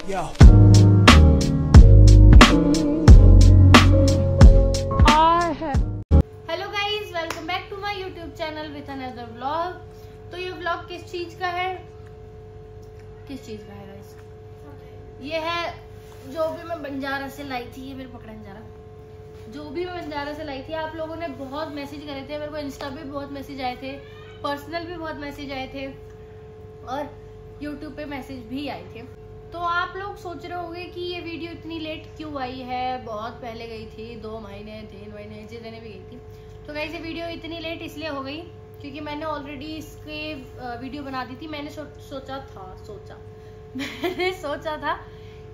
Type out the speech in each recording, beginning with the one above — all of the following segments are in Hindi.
Yo. Hello guys, welcome back to my YouTube channel with another vlog. तो ये व्लॉग किस चीज का है गाइज? ये है जो भी मैं बंजारा से लाई थी। ये मेरे पकड़न जा रहा। जो भी मैं बंजारा से लाई थी, आप लोगों ने बहुत मैसेज करे थे मेरे को। इंस्टा पे बहुत मैसेज आए थे, पर्सनल भी बहुत मैसेज आए थे और यूट्यूब पे मैसेज भी आए थे। तो आप लोग सोच रहे होंगे कि ये वीडियो इतनी लेट क्यों आई है। बहुत पहले गई थी, 2 महीने 3 महीने जितने भी गई थी। तो गाइस ये वीडियो इतनी लेट इसलिए हो गई क्योंकि मैंने ऑलरेडी इसके वीडियो बना दी थी। मैंने सोचा था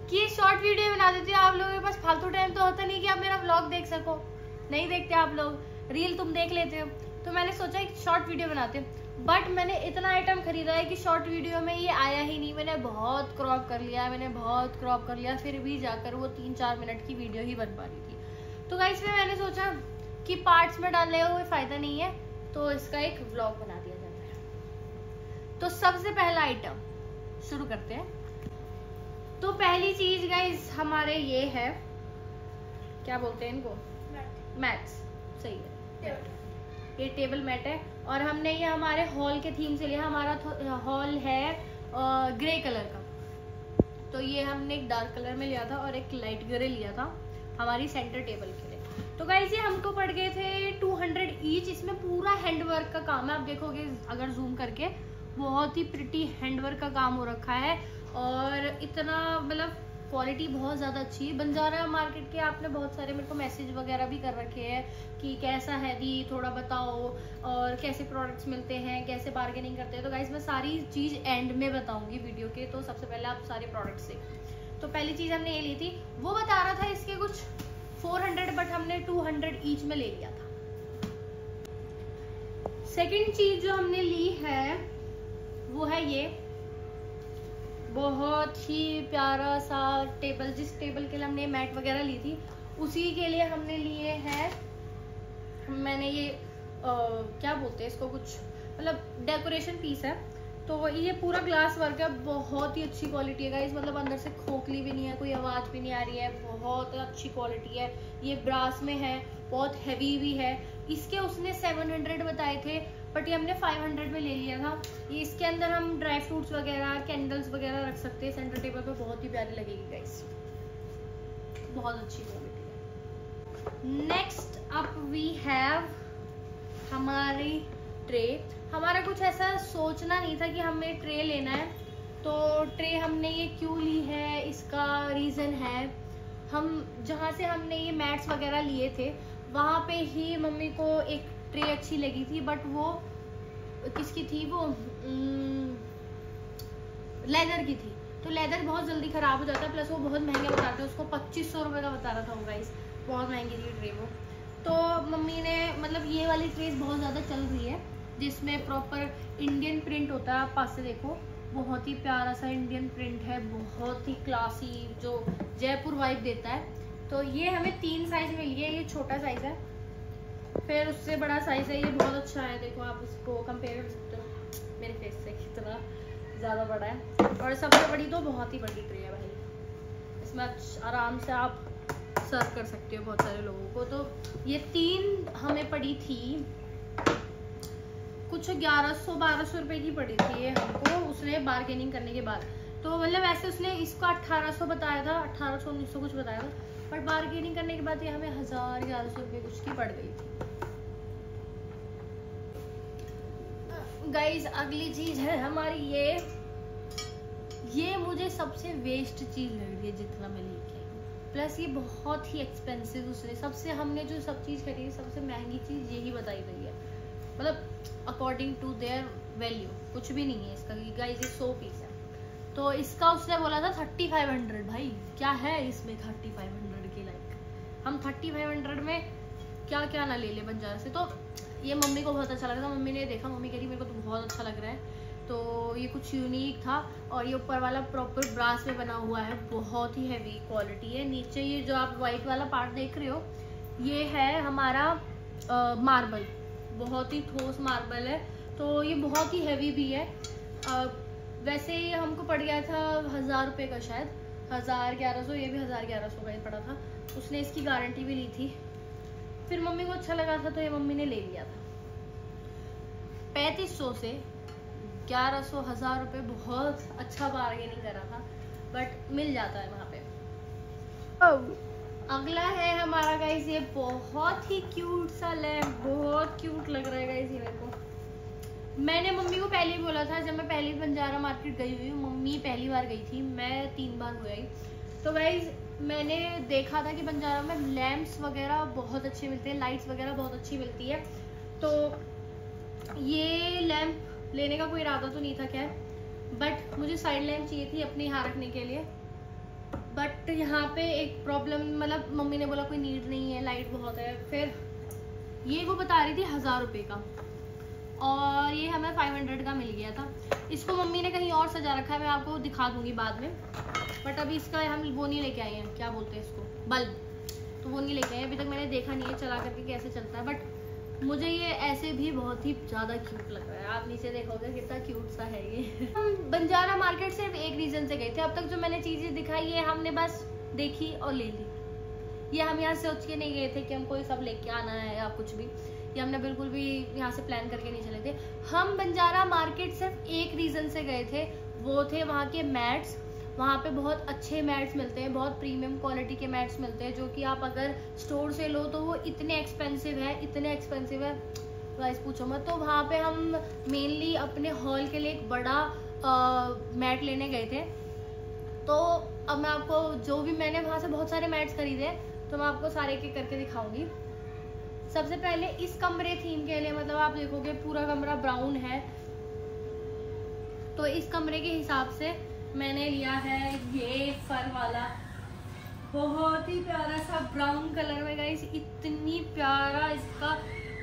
कि शॉर्ट वीडियो बना देती हूँ। आप लोगों के पास फालतू टाइम तो होता नहीं कि आप मेरा व्लॉग देख सको, नहीं देखते आप लोग, रील तुम देख लेते हो। तो मैंने सोचा एक शॉर्ट वीडियो बनाते हैं, बट मैंने इतना आइटम खरीदा है कि शॉर्ट वीडियो में ये आया ही नहीं। मैंने बहुत क्रॉप कर लिया, फिर भी जाकर वो 3-4 मिनट की वीडियो ही बन पा रही थी। तो गाइस मैंने सोचा कि पार्ट्स में डालने का कोई फायदा नहीं है, तो इसका एक व्लॉग बना दिया जाता है। तो सबसे पहला आइटम शुरू करते हैं। तो पहली चीज गाइस हमारे ये है, क्या बोलते हैं इनको, मैट्स। सही है, ये टेबल मैट है और हमने ये हमारे हॉल के थीम से लिया। हमारा हॉल है ग्रे कलर का, तो ये हमने एक डार्क कलर में लिया था और एक लाइट ग्रे लिया था हमारी सेंटर टेबल के लिए। तो गाइस ये हमको पड़ गए थे 200 ईच। इसमें पूरा हैंडवर्क का काम है, आप देखोगे अगर जूम करके, बहुत ही प्रिटी हैंडवर्क का काम हो रखा है और इतना मतलब क्वालिटी बहुत ज़्यादा अच्छी है। बंजारा मार्केट के आपने बहुत सारे मेरे को मैसेज वगैरह भी कर रखे हैं कि कैसा है दी, थोड़ा बताओ, और कैसे प्रोडक्ट्स मिलते हैं, कैसे बार्गेनिंग करते हैं। तो गाइस मैं सारी चीज़ एंड में बताऊंगी वीडियो के। तो सबसे पहले आप सारे प्रोडक्ट्स देखें। तो पहली चीज़ हमने ये ली थी, वो बता रहा था इसके कुछ 400, बट हमने 200 ईच में ले लिया था। सेकेंड चीज जो हमने ली है वो है ये बहुत ही प्यारा सा टेबल। जिस टेबल के लिए हमने मैट वगैरह ली थी उसी के लिए हमने लिए हैं। मैंने ये क्या बोलते हैं इसको, कुछ मतलब डेकोरेशन पीस है। तो ये पूरा ग्लास वर्क है, बहुत ही अच्छी क्वालिटी है गाइस। मतलब अंदर से खोखली भी नहीं है, कोई आवाज भी नहीं आ रही है, बहुत अच्छी क्वालिटी है। ये ब्रास में है, बहुत हैवी भी है। इसके उसने 700 बताए थे, बट ये हमने 500 में ले लिया था। ये इसके अंदर हम ड्राई फ्रूट्स वगैरह, कैंडल्स वगैरह रख सकते हैं सेंटर टेबल पे, बहुत ही प्यारी लगेगी गाइस, बहुत अच्छी क्वालिटी है। नेक्स्ट अप वी हैव हमारी ट्रे। हमारा कुछ ऐसा सोचना नहीं था कि हमें ट्रे लेना है, तो ट्रे हमने ये क्यों ली है, इसका रीज़न है, हम जहाँ से हमने ये मैट्स वगैरह लिए थे वहाँ पे ही मम्मी को एक ट्रे अच्छी लगी थी, बट वो किसकी थी, वो लेदर की थी। तो लेदर बहुत जल्दी ख़राब हो जाता है, प्लस वो बहुत महंगा बताते हैं, उसको 2500 रुपये का बता रहा था वो गाइस, बहुत महंगी थी ट्रे वो। तो मम्मी ने मतलब ये वाली ट्रेस बहुत ज़्यादा चल रही है जिसमें प्रॉपर इंडियन प्रिंट होता है। आप पास से देखो, बहुत ही प्यारा सा इंडियन प्रिंट है, बहुत ही क्लासी, जो जयपुर वाइब देता है। तो ये हमें 3 साइज में लिए। ये छोटा साइज है, फिर उससे बड़ा साइज है, ये बहुत अच्छा है। देखो आप इसको कंपेयर कर सकते हो मेरे फेस से, कितना ज़्यादा बड़ा है। और सबसे बड़ी तो बहुत ही बड़ी ट्रे है भाई, इसमें आराम से आप सर्व कर सकते हो बहुत सारे लोगों को। तो ये 3 हमें पड़ी थी कुछ 1100-1200 रुपए की पड़ी थी ये हमको, उसने बार्गेनिंग करने के बाद। तो मतलब ऐसे उसने इसको 1800 बताया था, 1800-1900 कुछ बताया था, बट बार्गेनिंग करने के बाद ये हमें 1000-1100 रुपए कुछ की पड़ गई थी गाइज। अगली चीज है हमारी ये मुझे सबसे वेस्ट चीज लग रही है जितना मैं लेके आई हूँ, प्लस ये बहुत ही एक्सपेंसिव। उसने सबसे, हमने जो सब चीज खरीदी सबसे महंगी चीज यही बताई गई है, मतलब अकॉर्डिंग टू देयर वैल्यू कुछ भी नहीं है इसका। गाइस ये 100 पीस है, तो इसका उसने बोला था 3500। भाई क्या है इसमें 3500 की, लाइक हम 3500 में क्या क्या ना ले ले बंजारा से। तो ये मम्मी को बहुत अच्छा लगा था, मम्मी ने देखा, मम्मी कह रही मेरे को तो बहुत अच्छा लग रहा है। तो ये कुछ यूनिक था, और ये ऊपर वाला प्रॉपर ब्रास में बना हुआ है, बहुत ही हैवी क्वालिटी है। नीचे ये जो आप व्हाइट वाला पार्ट देख रहे हो, ये है हमारा मार्बल, बहुत ही ठोस मार्बल है, तो ये बहुत ही हैवी भी है। वैसे ये हमको पड़ गया था 1000 रुपये का, शायद 1100, ये भी 1100 का ही पड़ा था। उसने इसकी गारंटी भी ली थी। फिर मम्मी को अच्छा लगा था तो ये मम्मी ने ले लिया था। 3500 से 1100, 1000 रुपये बहुत अच्छा बार्गेनिंग करा था, बट मिल जाता है वहाँ पे। अगला है हमारा गाइस, ये बहुत ही क्यूट सा लैम्प, बहुत क्यूट लग रहा है गाइस ये मेरे को। मैंने मम्मी को पहले ही बोला था, जब मैं पहली बंजारा मार्केट गई हुई हूँ, मम्मी पहली बार गई थी, मैं 3 बार हो आई। तो गाइस मैंने देखा था कि बंजारा में लैम्प्स वगैरह बहुत अच्छे मिलते हैं, लाइट्स वगैरह बहुत अच्छी मिलती है। तो ये लैम्प लेने का कोई इरादा तो नहीं था खैर, बट मुझे साइड लैम्प चाहिए थी अपने यहाँ रखने के लिए। बट यहाँ पे एक प्रॉब्लम, मतलब मम्मी ने बोला कोई नीड नहीं है, लाइट बहुत है। फिर ये वो बता रही थी 1000 रुपये का, और ये हमें 500 का मिल गया था। इसको मम्मी ने कहीं और सजा रखा है, मैं आपको दिखा दूंगी बाद में। बट अभी इसका हम वो नहीं लेके आए हैं, क्या बोलते हैं इसको, बल्ब, तो वो नहीं लेके आए अभी तक। मैंने देखा नहीं है चला करके कैसे चलता है, बट मुझे ये ऐसे भी बहुत ही ज़्यादा क्यूट लग रहा है। आप नीचे देखोगे कितना क्यूट सा है ये। हम बंजारा मार्केट सिर्फ एक रीज़न से गए थे। अब तक जो मैंने चीज़ें दिखाई है हमने बस देखी और ले ली। ये हम यहाँ सोच के नहीं गए थे कि हमको ये सब लेके आना है या कुछ भी, ये हमने बिल्कुल भी यहाँ से प्लान करके नहीं चले थे। हम बंजारा मार्केट सिर्फ एक रीज़न से गए थे, वो थे वहाँ के मैट्स। वहाँ पे बहुत अच्छे मैट्स मिलते हैं, बहुत प्रीमियम क्वालिटी के मैट्स मिलते हैं, जो कि आप अगर स्टोर से लो तो वो इतने एक्सपेंसिव है गाइस पूछो मत। तो वहाँ पे हम मेनली अपने हॉल के लिए एक बड़ा मैट लेने गए थे। तो अब मैं आपको जो भी, मैंने वहाँ से बहुत सारे मैट्स खरीदे, तो मैं आपको सारे के करके दिखाऊंगी। सबसे पहले इस कमरे थीम के लिए, मतलब आप देखोगे पूरा कमरा ब्राउन है, तो इस कमरे के हिसाब से मैंने लिया है ये फर वाला, बहुत ही प्यारा सा ब्राउन कलर में गाइस। इतनी प्यारा इसका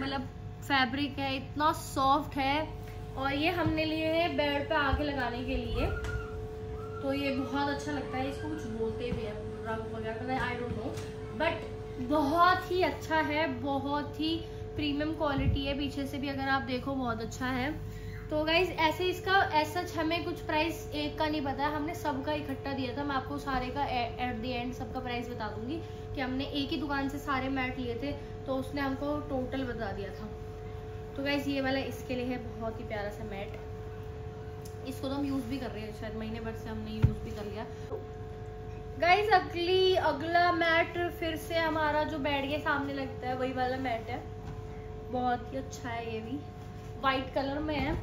मतलब फैब्रिक है, इतना सॉफ्ट है। और ये हमने लिए हैं बेड पे आके लगाने के लिए, तो ये बहुत अच्छा लगता है। इसको कुछ बोलते भी है, रंग वगैरह आई डोंट नो, बट बहुत ही अच्छा है, बहुत ही प्रीमियम क्वालिटी है। पीछे से भी अगर आप देखो बहुत अच्छा है। तो गाइज ऐसे इसका ऐसा हमें कुछ प्राइस एक का नहीं पता है, हमने सबका इकट्ठा दिया था। मैं आपको सारे का एट द एंड सबका प्राइस बता दूंगी कि हमने एक ही दुकान से सारे मैट लिए थे, तो उसने हमको टोटल बता दिया था। तो गाइज ये वाला इसके लिए है, बहुत ही प्यारा सा मैट। इसको तो हम यूज़ भी कर रहे हैं, शायद महीने भर से हमने यूज़ भी कर लिया। गाइज अगला मैट फिर से हमारा जो बेड के सामने लगता है वही वाला मैट है, बहुत ही अच्छा है। ये भी वाइट कलर में है,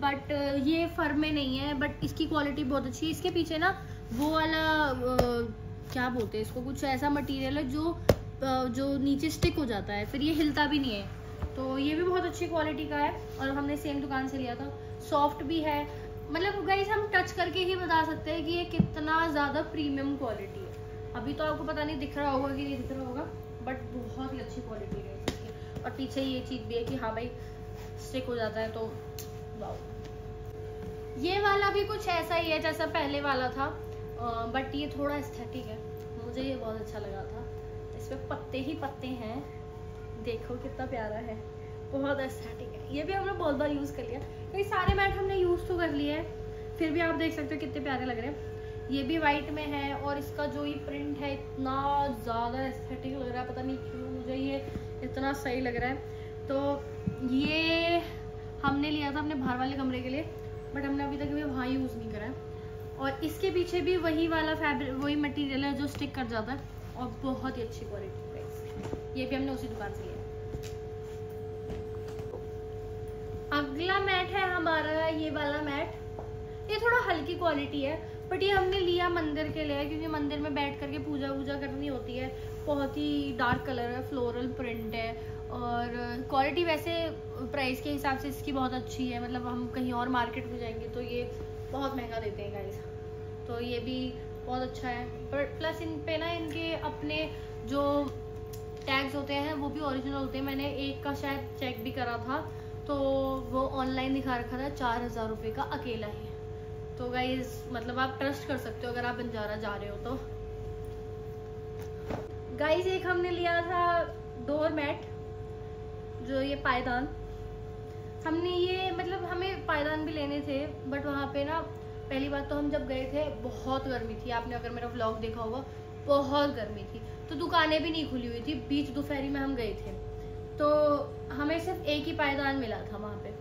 बट ये फर में नहीं है, बट इसकी क्वालिटी बहुत अच्छी है। इसके पीछे ना वो वाला क्या बोलते हैं इसको, कुछ ऐसा मटेरियल है जो नीचे स्टिक हो जाता है, फिर ये हिलता भी नहीं है। तो ये भी बहुत अच्छी क्वालिटी का है, और हमने सेम दुकान से लिया था। सॉफ्ट भी है, मतलब गाइस हम टच करके ही बता सकते हैं कि ये कितना ज़्यादा प्रीमियम क्वालिटी है। अभी तो आपको पता नहीं दिख रहा होगा कि नहीं दिख रहा होगा, बट बहुत ही अच्छी क्वालिटी है इसकी। और पीछे ये चीज़ भी है कि हाँ भाई स्टिक हो जाता है, तो ये वाला भी कुछ ऐसा ही है जैसा पहले वाला था, बट ये थोड़ा एस्थेटिक है, मुझे ये बहुत अच्छा लगा था। इसमें पत्ते ही पत्ते हैं, देखो कितना प्यारा है, बहुत एस्थेटिक है। ये भी हमने बहुत बार यूज़ कर लिया, ये सारे मैट हमने यूज़ तो कर लिए हैं, फिर भी आप देख सकते हो कितने प्यारे लग रहे हैं। ये भी वाइट में है, और इसका जो ये प्रिंट है इतना ज़्यादा एस्थेटिक लग रहा है, पता नहीं क्यों मुझे ये इतना सही लग रहा है। तो ये हमने लिया था अपने बाहर वाले कमरे के लिए, बट हमने अभी तक भी वहाँ यूज़ नहीं करा है। और इसके पीछे भी वही वाला फैब्रिक, वही मटेरियल है जो स्टिक कर जाता है, और बहुत ही अच्छी क्वालिटी है। ये भी हमने उसी दुकान से लिया। अगला मैट है हमारा ये वाला मैट, ये थोड़ा हल्की क्वालिटी है, बट ये हमने लिया मंदिर के लिए, क्योंकि मंदिर में बैठ करके पूजा वूजा करनी होती है। बहुत ही डार्क कलर है, फ्लोरल प्रिंट है, और क्वालिटी वैसे प्राइस के हिसाब से इसकी बहुत अच्छी है। मतलब हम कहीं और मार्केट में जाएंगे तो ये बहुत महंगा देते हैं गाइस, तो ये भी बहुत अच्छा है। पर प्लस इन पे ना इनके अपने जो टैग्स होते हैं वो भी ओरिजिनल होते हैं। मैंने एक का शायद चेक भी करा था, तो वो ऑनलाइन दिखा रखा था 4000 रुपये का अकेला ही। तो गाइस मतलब आप ट्रस्ट कर सकते हो अगर आप बंजारा जा रहे हो तो। गाइस एक हमने लिया था डोर मैट, जो ये पायदान, हमने ये मतलब हमें पायदान भी लेने थे, बट वहाँ पे ना पहली बात तो हम जब गए थे बहुत गर्मी थी, आपने अगर मेरा व्लॉग देखा होगा बहुत गर्मी थी, तो दुकानें भी नहीं खुली हुई थी, बीच दोपहरी में हम गए थे, तो हमें सिर्फ एक ही पायदान मिला था वहाँ पे।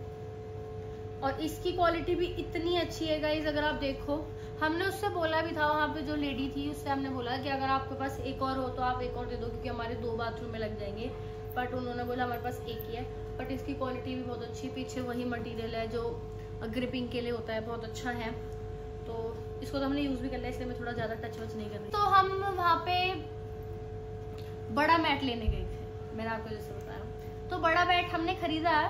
और इसकी क्वालिटी भी इतनी अच्छी है गाइज, अगर आप देखो, हमने उससे बोला भी था, वहाँ पे जो लेडी थी उससे हमने बोला कि अगर आपके पास एक और हो तो आप एक और दे दो, क्योंकि हमारे 2 बाथरूम में लग जाएंगे, बट उन्होंने बोला हमारे पास एक ही है। बट इसकी क्वालिटी भी बहुत अच्छी, पीछे वही मटेरियल है जो ग्रिपिंग के लिए होता है, बहुत अच्छा है। तो इसको तो हमने यूज भी कर लिया, इसलिए मैं थोड़ा ज्यादा टच वच नहीं कर रही। तो हम वहाँ पे बड़ा मैट लेने गए थे, मैंने आपको जैसे बताया, तो बड़ा मैट हमने खरीदा है,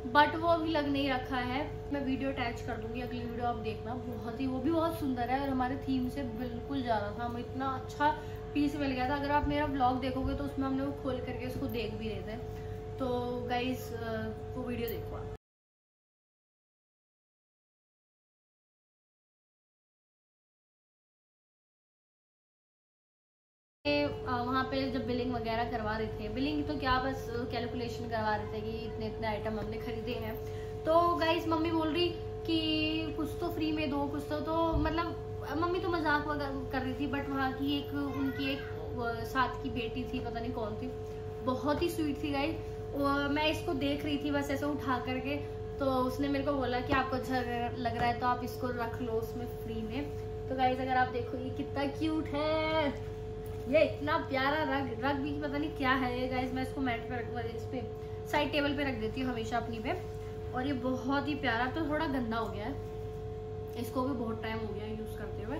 बट वो अभी लग नहीं रखा है। मैं वीडियो अटैच कर दूंगी, अगली वीडियो आप देखना, बहुत ही, वो भी बहुत सुंदर है और हमारे थीम से बिल्कुल जा रहा था, हमें इतना अच्छा पीस मिल गया था। अगर आप मेरा व्लॉग देखोगे तो उसमें हमने वो खोल करके उसको देख भी रहे थे। तो गाइस वो वीडियो देखो आप। वहाँ पे जब बिलिंग वगैरह करवा रहे थे, बिलिंग तो क्या बस कैलकुलेशन करवा रहे थे कि इतने इतने आइटम हमने खरीदे हैं। तो गाइस मम्मी बोल रही कि कुछ तो फ्री में दो, कुछ तो मतलब मम्मी तो मजाक वगैरह कर रही थी, बट वहाँ की एक उनकी एक साथ की बेटी थी, पता नहीं कौन थी, बहुत ही स्वीट थी गाइस। मैं इसको देख रही थी बस ऐसे उठा करके, तो उसने मेरे को बोला कि आपको अच्छा लग रहा है तो आप इसको रख लो उसमें फ्री में। तो गाइस अगर आप देखो ये कितना क्यूट है, ये इतना प्यारा रग भी पता नहीं क्या है ये गाइस। मैं इसको मैट पे रख, इस पे साइड टेबल पे रख देती हूँ हमेशा अपनी पे, और ये बहुत ही प्यारा, तो थोड़ा गंदा हो गया है, इसको भी बहुत टाइम हो गया यूज करते हुए,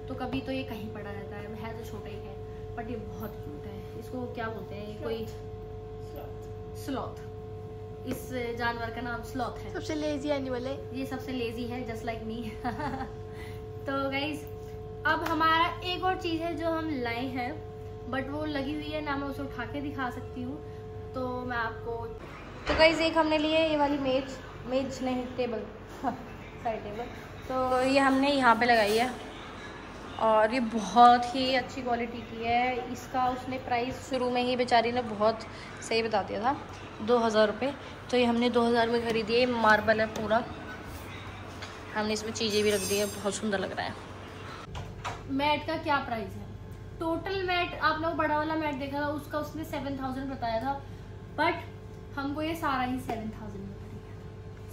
तो कभी तो ये कहीं पड़ा रहता है तो छोटा ही है, बट ये बहुत क्यूट है। इसको क्या बोलते हैं, कोई स्लॉथ, इस जानवर का नाम स्लॉथ है, सबसे लेजी एनिमल है ये, सबसे लेजी है जस्ट लाइक मी। तो गाइस अब हमारा एक और चीज है जो हम लाए हैं, बट वो लगी हुई है ना, मैं उसे उठा के दिखा सकती हूँ, तो मैं आपको। तो गाइस एक हमने लिए ये वाली मेज नहीं, टेबल, साइड टेबल, तो ये हमने यहाँ पे लगाई है, और ये बहुत ही अच्छी क्वालिटी की है। इसका उसने प्राइस शुरू में ही बेचारी ने बहुत सही बता दिया था, 2000 रुपये, तो ये हमने 2000 में खरीदी है। मार्बल है पूरा, हमने इसमें चीज़ें भी रख दी है, बहुत सुंदर लग रहा है। मैट का क्या प्राइस है, टोटल मैट आप लोग बड़ा वाला मैट देखा था उसका उसने 7000 बताया था, बट हमको ये सारा ही 7000 में पड़ी,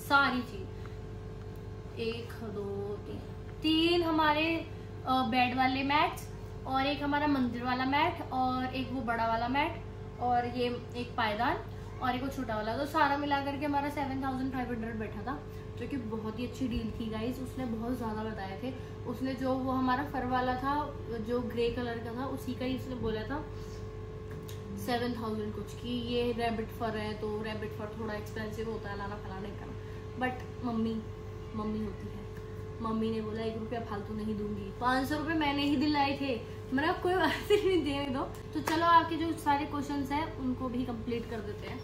सारी चीज, 1 2 3 हमारे बेड वाले मैट, और एक हमारा मंदिर वाला मैट, और एक वो बड़ा वाला मैट, और ये एक पायदान, और एक वो छोटा वाला, तो सारा मिला करके हमारा 7500 बैठा था, जो कि बहुत ही अच्छी डील थी गाइस। उसने बहुत ज़्यादा बताए थे, उसने जो वो हमारा फर वाला था जो ग्रे कलर का था उसी का ही उसने बोला था 7000 कुछ की। ये रैबिट फर है, तो रैबिट फर थोड़ा एक्सपेंसिव होता है लाना फलाने का, बट मम्मी होती है, मम्मी ने बोला 1 रुपया फालतू नहीं दूंगी, 500 रुपये मैंने ही दिलाए थे, मेरा कोई बात नहीं, देने दो। तो चलो आपके जो सारे क्वेश्चंस हैं उनको भी कंप्लीट कर देते हैं।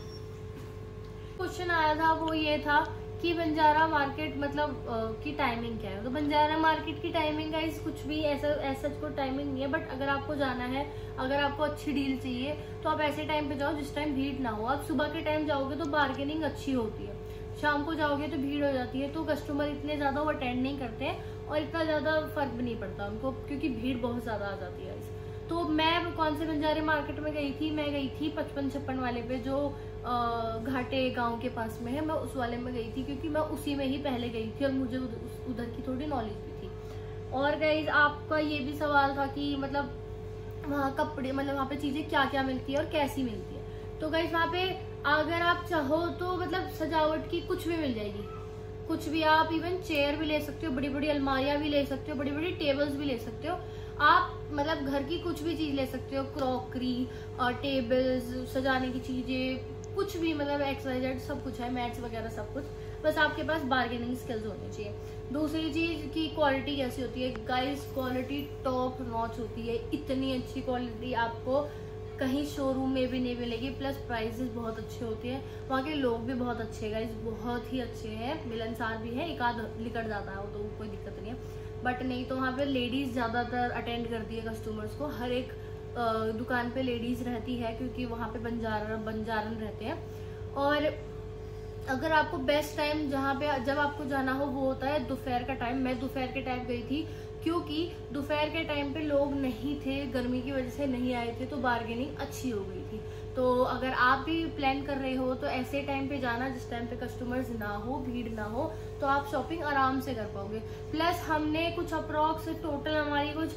क्वेश्चन आया था वो ये था कि बंजारा मार्केट मतलब की टाइमिंग क्या है। तो बंजारा मार्केट की टाइमिंग है कुछ भी ऐसा कोई टाइमिंग नहीं है, बट अगर आपको जाना है, अगर आपको अच्छी डील चाहिए तो आप ऐसे टाइम पे जाओ जिस टाइम भीड़ ना हो। आप सुबह के टाइम जाओगे तो बार्गेनिंग अच्छी होती है, शाम को जाओगे तो भीड़ हो जाती है, तो कस्टमर इतने ज्यादा वो अटेंड नहीं करते हैं और इतना ज्यादा फर्क भी नहीं पड़ता उनको, क्योंकि भीड़ बहुत ज्यादा आ जाती है। तो मैं कौन से बंजारे मार्केट में गई थी, मैं गई थी 55-56 वाले पे, जो घाटे गांव के पास में है, मैं उस वाले में गई थी, क्योंकि मैं उसी में ही पहले गई थी और मुझे उधर की थोड़ी नॉलेज भी थी। और गाइज आपका ये भी सवाल था कि मतलब वहाँ कपड़े, मतलब वहाँ पे चीजें क्या क्या मिलती है और कैसी मिलती है। तो गाइज वहाँ पे अगर आप चाहो तो मतलब सजावट की कुछ भी मिल जाएगी, कुछ भी। आप इवन चेयर भी ले सकते हो, बड़ी बड़ी अलमारियां भी ले सकते हो, बड़ी बड़ी टेबल्स भी ले सकते हो आप, मतलब घर की कुछ भी चीज ले सकते हो, क्रॉकरी, टेबल्स, सजाने की चीजें, कुछ भी, मतलब XYZ सब कुछ है, मैट्स वगैरह सब कुछ। बस आपके पास बार्गेनिंग स्किल्स होनी चाहिए। दूसरी चीज की क्वालिटी कैसी होती है गाइस, क्वालिटी टॉप नॉच होती है, इतनी अच्छी क्वालिटी आपको कहीं शोरूम में भी नहीं मिलेगी, प्लस प्राइसेस बहुत अच्छे होते हैं। वहाँ के लोग भी बहुत अच्छे हैं गाइस, बहुत ही अच्छे हैं, मिलनसार भी है, एक आध लिकड़ जाता है वो तो कोई दिक्कत नहीं है, बट नहीं तो वहाँ पे लेडीज ज्यादातर अटेंड करती है कस्टमर्स को, हर एक दुकान पे लेडीज रहती है, क्योंकि वहाँ पे बंजारन रहते हैं। और अगर आपको बेस्ट टाइम जहाँ पे जब आपको जाना हो वो होता है दोपहर का टाइम। मैं दोपहर के टाइम गई थी क्योंकि दोपहर के टाइम पे लोग नहीं थे, गर्मी की वजह से नहीं आए थे, तो बार्गेनिंग अच्छी हो गई थी। तो अगर आप भी प्लान कर रहे हो तो ऐसे टाइम पे जाना जिस टाइम पे कस्टमर्स ना हो, भीड़ ना हो, तो आप शॉपिंग आराम से कर पाओगे। प्लस हमने कुछ अप्रॉक्स टोटल हमारी कुछ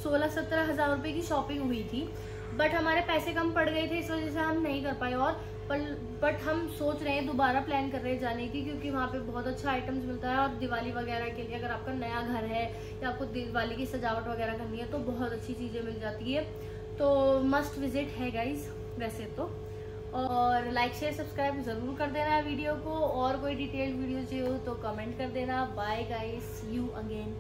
16-17 हज़ार रुपये की शॉपिंग हुई थी, बट हमारे पैसे कम पड़ गए थे, इस वजह से हम नहीं कर पाए। और बट हम सोच रहे हैं, दोबारा प्लान कर रहे हैं जाने की, क्योंकि वहाँ पे बहुत अच्छा आइटम्स मिलता है। और दिवाली वगैरह के लिए अगर आपका नया घर है या आपको दिवाली की सजावट वगैरह करनी है तो बहुत अच्छी चीज़ें मिल जाती है। तो मस्ट विजिट है गाइज वैसे तो। और लाइक शेयर सब्सक्राइब जरूर कर देना वीडियो को, और कोई डिटेल्ड वीडियो चाहिए हो तो कमेंट कर देना। Bye guys, see you again.